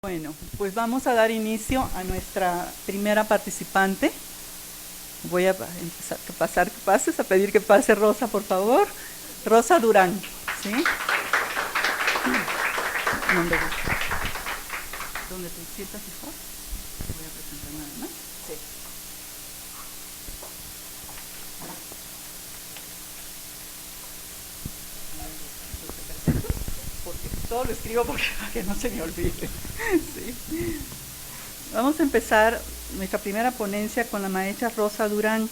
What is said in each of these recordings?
Bueno, pues vamos a dar inicio a nuestra primera participante. Voy a empezar, que pases, a pedir que pase Rosa, por favor. Rosa Durán, ¿sí? ¿Dónde te sientas mejor? Voy a presentar nada más. Sí. Porque todo lo escribo para que no se me olvide. ¿Sí? Vamos a empezar nuestra primera ponencia con la maestra Rosa Durán.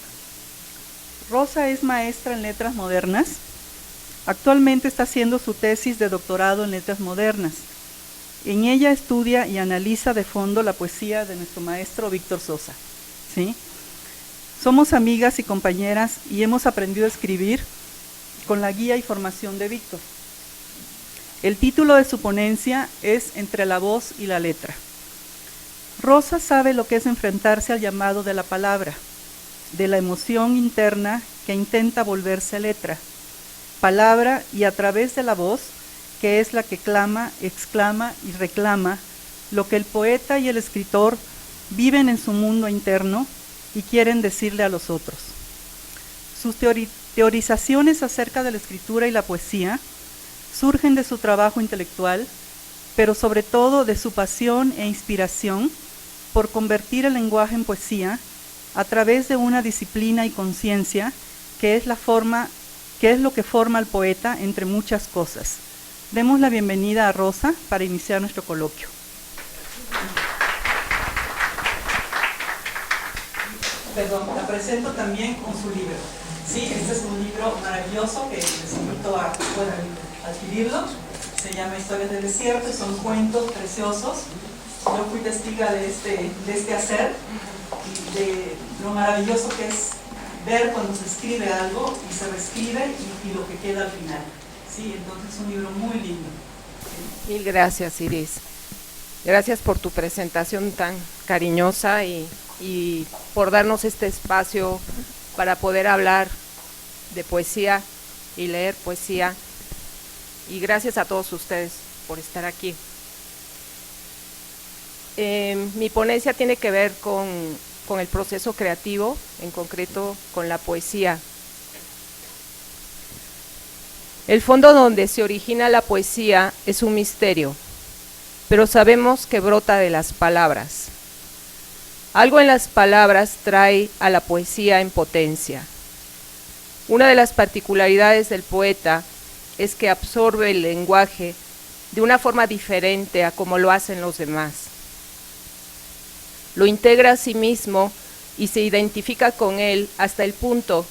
Rosa es maestra en letras modernas. Actualmente está haciendo su tesis de doctorado en letras modernas. En ella estudia y analiza de fondo la poesía de nuestro maestro Víctor Sosa. ¿Sí? Somos amigas y compañeras y hemos aprendido a escribir con la guía y formación de Víctor. El título de su ponencia es Entre la voz y la letra. Rosa sabe lo que es enfrentarse al llamado de la palabra, de la emoción interna que intenta volverse letra, palabra, y a través de la voz, que es la que clama, exclama y reclama lo que el poeta y el escritor viven en su mundo interno y quieren decirle a los otros. Sus teorizaciones acerca de la escritura y la poesía surgen de su trabajo intelectual, pero sobre todo de su pasión e inspiración por convertir el lenguaje en poesía a través de una disciplina y conciencia que es lo que forma al poeta entre muchas cosas. Demos la bienvenida a Rosa para iniciar nuestro coloquio. Perdón, la presento también con su libro. Sí, este es un libro maravilloso que les invito a que puedan adquirirlo. Se llama Historias del Desierto y son cuentos preciosos. Yo fui testiga de este hacer y de lo maravilloso que es ver cuando se escribe algo y se reescribe y lo que queda al final. Sí, entonces es un libro muy lindo. Mil gracias, Iris. Gracias por tu presentación tan cariñosa y por darnos este espacio para poder hablar de poesía y leer poesía. Y gracias a todos ustedes por estar aquí. Mi ponencia tiene que ver con el proceso creativo, en concreto con la poesía. El fondo donde se origina la poesía es un misterio, pero sabemos que brota de las palabras. Algo en las palabras trae a la poesía en potencia. Una de las particularidades del poeta es que absorbe el lenguaje de una forma diferente a como lo hacen los demás. Lo integra a sí mismo y se identifica con él hasta el punto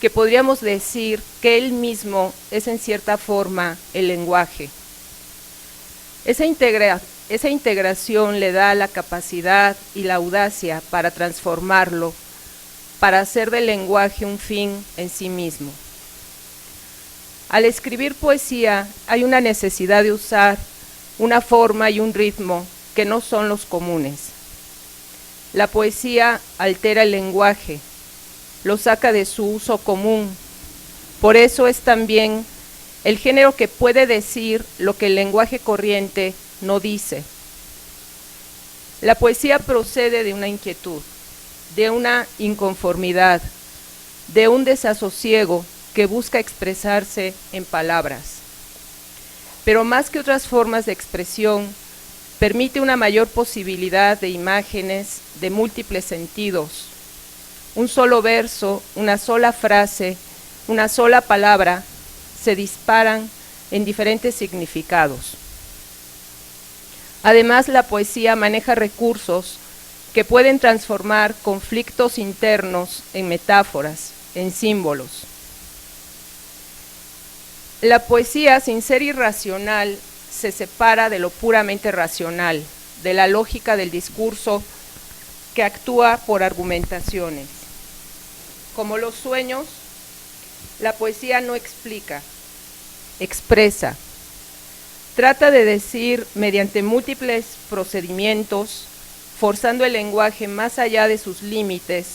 que podríamos decir que él mismo es en cierta forma el lenguaje. Esa integración le da la capacidad y la audacia para transformarlo, para hacer del lenguaje un fin en sí mismo. Al escribir poesía hay una necesidad de usar una forma y un ritmo que no son los comunes. La poesía altera el lenguaje, lo saca de su uso común. Por eso es también el género que puede decir lo que el lenguaje corriente no dice. La poesía procede de una inquietud, de una inconformidad, de un desasosiego que busca expresarse en palabras. Pero más que otras formas de expresión, permite una mayor posibilidad de imágenes de múltiples sentidos. Un solo verso, una sola frase, una sola palabra se disparan en diferentes significados. Además, la poesía maneja recursos que pueden transformar conflictos internos en metáforas, en símbolos. La poesía, sin ser irracional, se separa de lo puramente racional, de la lógica del discurso que actúa por argumentaciones. Como los sueños, la poesía no explica, expresa. Trata de decir mediante múltiples procedimientos, forzando el lenguaje más allá de sus límites,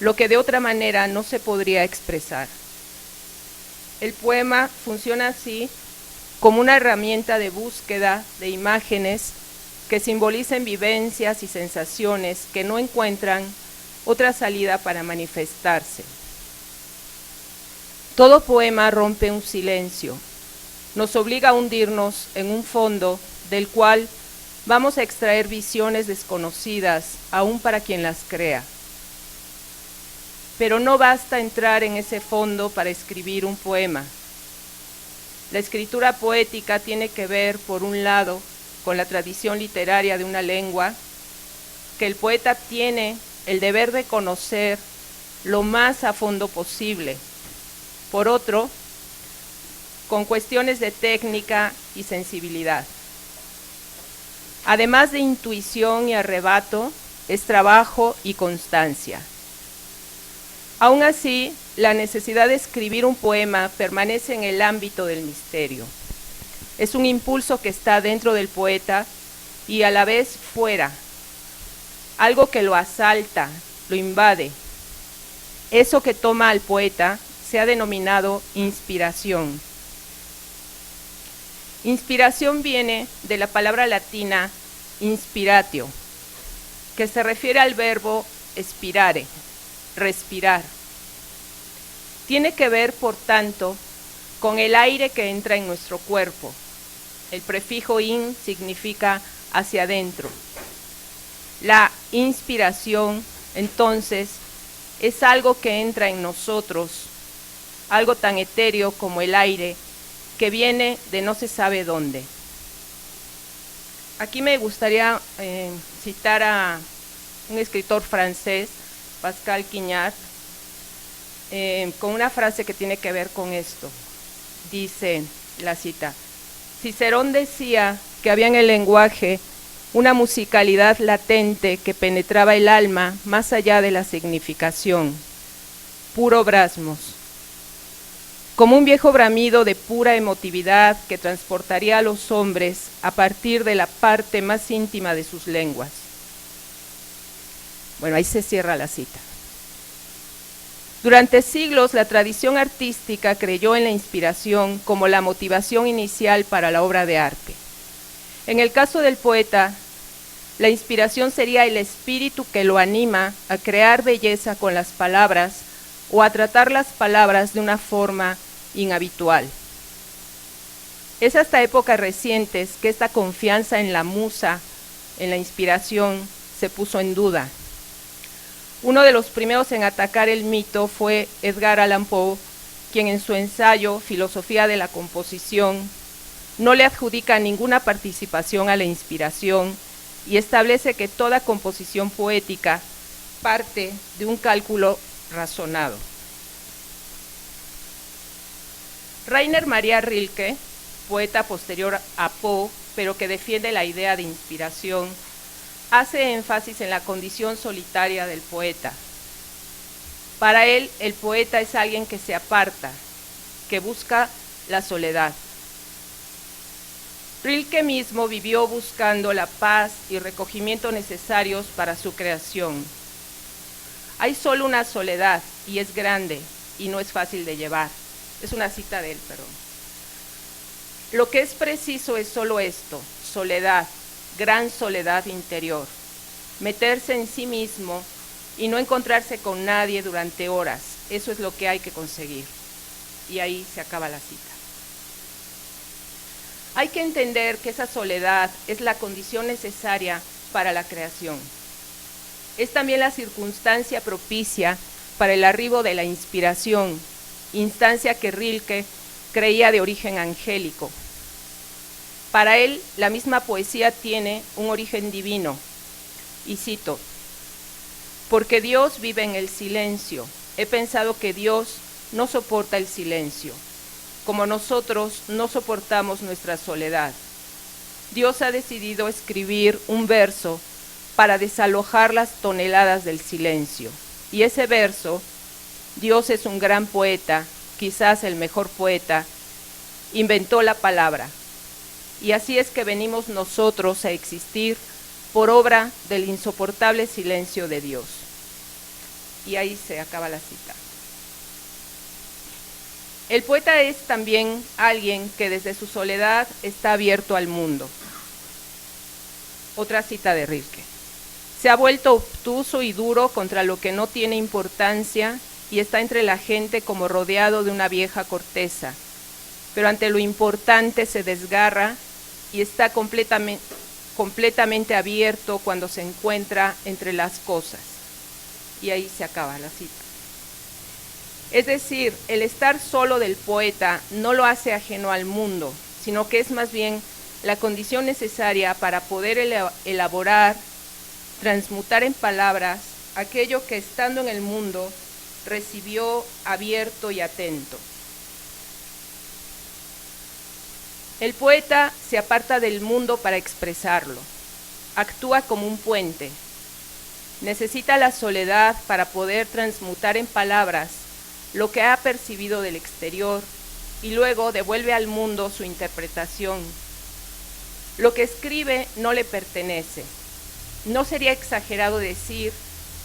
lo que de otra manera no se podría expresar. El poema funciona así como una herramienta de búsqueda de imágenes que simbolicen vivencias y sensaciones que no encuentran otra salida para manifestarse. Todo poema rompe un silencio, nos obliga a hundirnos en un fondo del cual vamos a extraer visiones desconocidas, aún para quien las crea. Pero no basta entrar en ese fondo para escribir un poema. La escritura poética tiene que ver, por un lado, con la tradición literaria de una lengua, que el poeta tiene el deber de conocer lo más a fondo posible. Por otro, con cuestiones de técnica y sensibilidad. Además de intuición y arrebato, es trabajo y constancia. Aún así, la necesidad de escribir un poema permanece en el ámbito del misterio. Es un impulso que está dentro del poeta y a la vez fuera, algo que lo asalta, lo invade. Eso que toma al poeta se ha denominado inspiración. Inspiración viene de la palabra latina inspiratio, que se refiere al verbo expirare, respirar. Tiene que ver, por tanto, con el aire que entra en nuestro cuerpo. El prefijo in significa hacia adentro. La inspiración, entonces, es algo que entra en nosotros, algo tan etéreo como el aire, que viene de no se sabe dónde. Aquí me gustaría citar a un escritor francés, Pascal Quignard, con una frase que tiene que ver con esto. Dice, la cita, Cicerón decía que había en el lenguaje una musicalidad latente que penetraba el alma más allá de la significación, puro brasmos, como un viejo bramido de pura emotividad que transportaría a los hombres a partir de la parte más íntima de sus lenguas. Bueno, ahí se cierra la cita. Durante siglos, la tradición artística creyó en la inspiración como la motivación inicial para la obra de arte. En el caso del poeta, la inspiración sería el espíritu que lo anima a crear belleza con las palabras o a tratar las palabras de una forma inhabitual. Es hasta épocas recientes que esta confianza en la musa, en la inspiración, se puso en duda. Uno de los primeros en atacar el mito fue Edgar Allan Poe, quien en su ensayo Filosofía de la Composición no le adjudica ninguna participación a la inspiración y establece que toda composición poética parte de un cálculo razonado. Rainer Maria Rilke, poeta posterior a Poe, pero que defiende la idea de inspiración, hace énfasis en la condición solitaria del poeta. Para él, el poeta es alguien que se aparta, que busca la soledad. Rilke mismo vivió buscando la paz y recogimiento necesarios para su creación. Hay solo una soledad, y es grande, y no es fácil de llevar. Es una cita de él, perdón. Lo que es preciso es solo esto, soledad, gran soledad interior, meterse en sí mismo y no encontrarse con nadie durante horas. Eso es lo que hay que conseguir. Y ahí se acaba la cita. Hay que entender que esa soledad es la condición necesaria para la creación. Es también la circunstancia propicia para el arribo de la inspiración, instancia que Rilke creía de origen angélico. Para él, la misma poesía tiene un origen divino. Y cito, porque Dios vive en el silencio. He pensado que Dios no soporta el silencio, como nosotros no soportamos nuestra soledad. Dios ha decidido escribir un verso para desalojar las toneladas del silencio. Y ese verso, Dios es un gran poeta, quizás el mejor poeta, inventó la palabra. Y así es que venimos nosotros a existir por obra del insoportable silencio de Dios. Y ahí se acaba la cita. El poeta es también alguien que desde su soledad está abierto al mundo. Otra cita de Rilke. Se ha vuelto obtuso y duro contra lo que no tiene importancia y está entre la gente como rodeado de una vieja corteza, pero ante lo importante se desgarra y está completamente abierto cuando se encuentra entre las cosas. Y ahí se acaba la cita. Es decir, el estar solo del poeta no lo hace ajeno al mundo, sino que es más bien la condición necesaria para poder elaborar, transmutar en palabras aquello que estando en el mundo recibió abierto y atento. El poeta se aparta del mundo para expresarlo, actúa como un puente, necesita la soledad para poder transmutar en palabras lo que ha percibido del exterior y luego devuelve al mundo su interpretación. Lo que escribe no le pertenece. No sería exagerado decir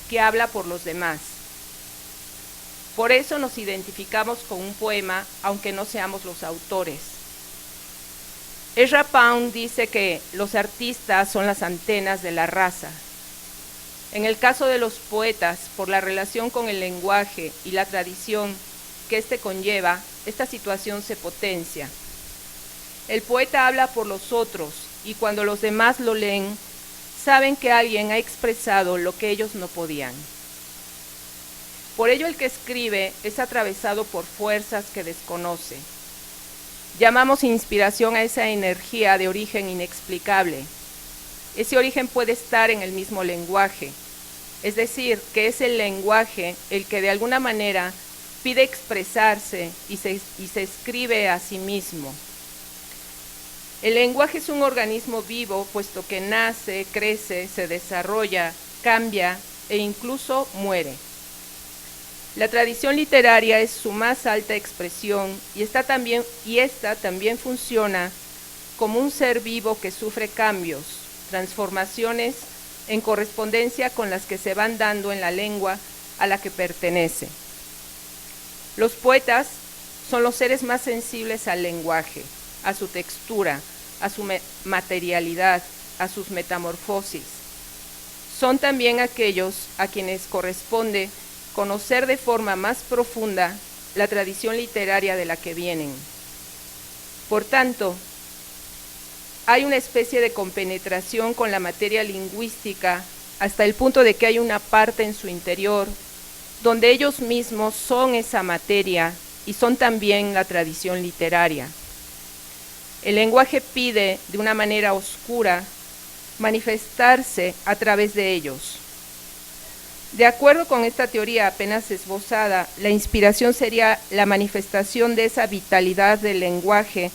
que habla por los demás. Por eso nos identificamos con un poema, aunque no seamos los autores. Ezra Pound dice que los artistas son las antenas de la raza. En el caso de los poetas, por la relación con el lenguaje y la tradición que éste conlleva, esta situación se potencia. El poeta habla por los otros y cuando los demás lo leen, saben que alguien ha expresado lo que ellos no podían. Por ello el que escribe es atravesado por fuerzas que desconoce. Llamamos inspiración a esa energía de origen inexplicable. Ese origen puede estar en el mismo lenguaje, es decir, que es el lenguaje el que de alguna manera pide expresarse y se escribe a sí mismo. El lenguaje es un organismo vivo, puesto que nace, crece, se desarrolla, cambia e incluso muere. La tradición literaria es su más alta expresión y esta también funciona como un ser vivo que sufre cambios, transformaciones en correspondencia con las que se van dando en la lengua a la que pertenece. Los poetas son los seres más sensibles al lenguaje, a su textura, a su materialidad, a sus metamorfosis. Son también aquellos a quienes corresponde conocer de forma más profunda la tradición literaria de la que vienen. Por tanto, hay una especie de compenetración con la materia lingüística hasta el punto de que hay una parte en su interior donde ellos mismos son esa materia y son también la tradición literaria. El lenguaje pide de una manera oscura manifestarse a través de ellos. De acuerdo con esta teoría apenas esbozada, la inspiración sería la manifestación de esa vitalidad del lenguaje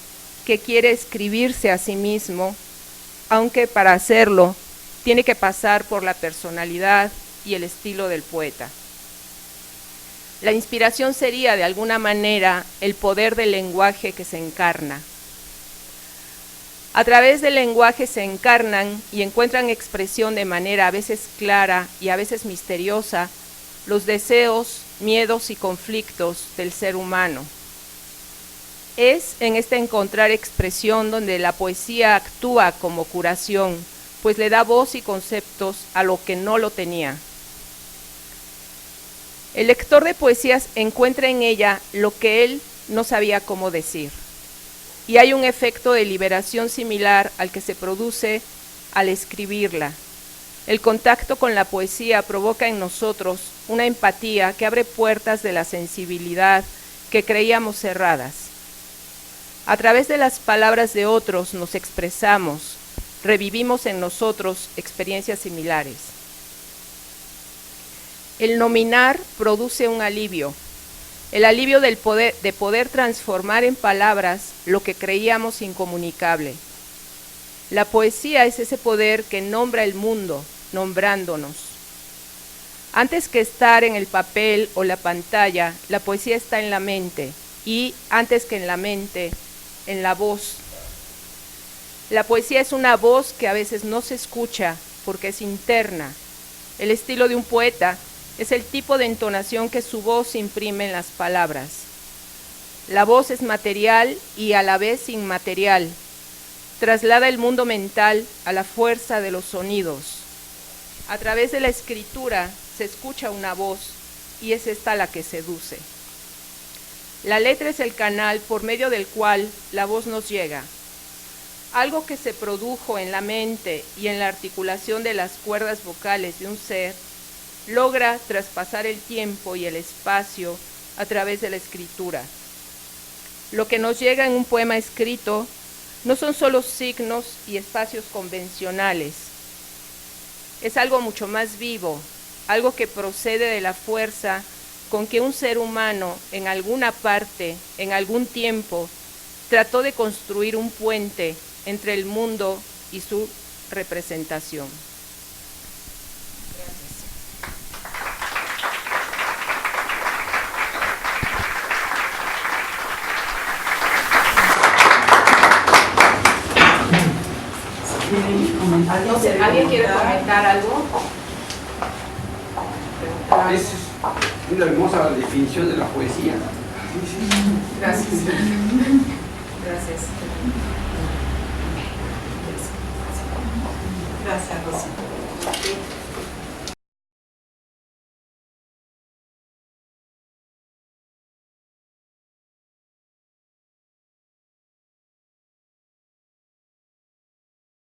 que quiere escribirse a sí mismo, aunque para hacerlo tiene que pasar por la personalidad y el estilo del poeta. La inspiración sería de alguna manera el poder del lenguaje que se encarna. A través del lenguaje se encarnan y encuentran expresión de manera a veces clara y a veces misteriosa los deseos, miedos y conflictos del ser humano. Es en este encontrar expresión donde la poesía actúa como curación, pues le da voz y conceptos a lo que no lo tenía. El lector de poesías encuentra en ella lo que él no sabía cómo decir. Y hay un efecto de liberación similar al que se produce al escribirla. El contacto con la poesía provoca en nosotros una empatía que abre puertas de la sensibilidad que creíamos cerradas. A través de las palabras de otros nos expresamos, revivimos en nosotros experiencias similares. El nominar produce un alivio. El alivio de poder transformar en palabras lo que creíamos incomunicable. La poesía es ese poder que nombra el mundo, nombrándonos. Antes que estar en el papel o la pantalla, la poesía está en la mente y, antes que en la mente, en la voz. La poesía es una voz que a veces no se escucha porque es interna. El estilo de un poeta es el tipo de entonación que su voz imprime en las palabras. La voz es material y a la vez inmaterial. traslada el mundo mental a la fuerza de los sonidos. A través de la escritura se escucha una voz y es esta la que seduce. La letra es el canal por medio del cual la voz nos llega. Algo que se produjo en la mente y en la articulación de las cuerdas vocales de un ser logra traspasar el tiempo y el espacio a través de la escritura. Lo que nos llega en un poema escrito no son solo signos y espacios convencionales. Es algo mucho más vivo, algo que procede de la fuerza con que un ser humano en alguna parte, en algún tiempo, trató de construir un puente entre el mundo y su representación. No sé, ¿alguien quiere comentar algo? Es una hermosa definición de la poesía. Gracias. Gracias. Gracias, Rosy.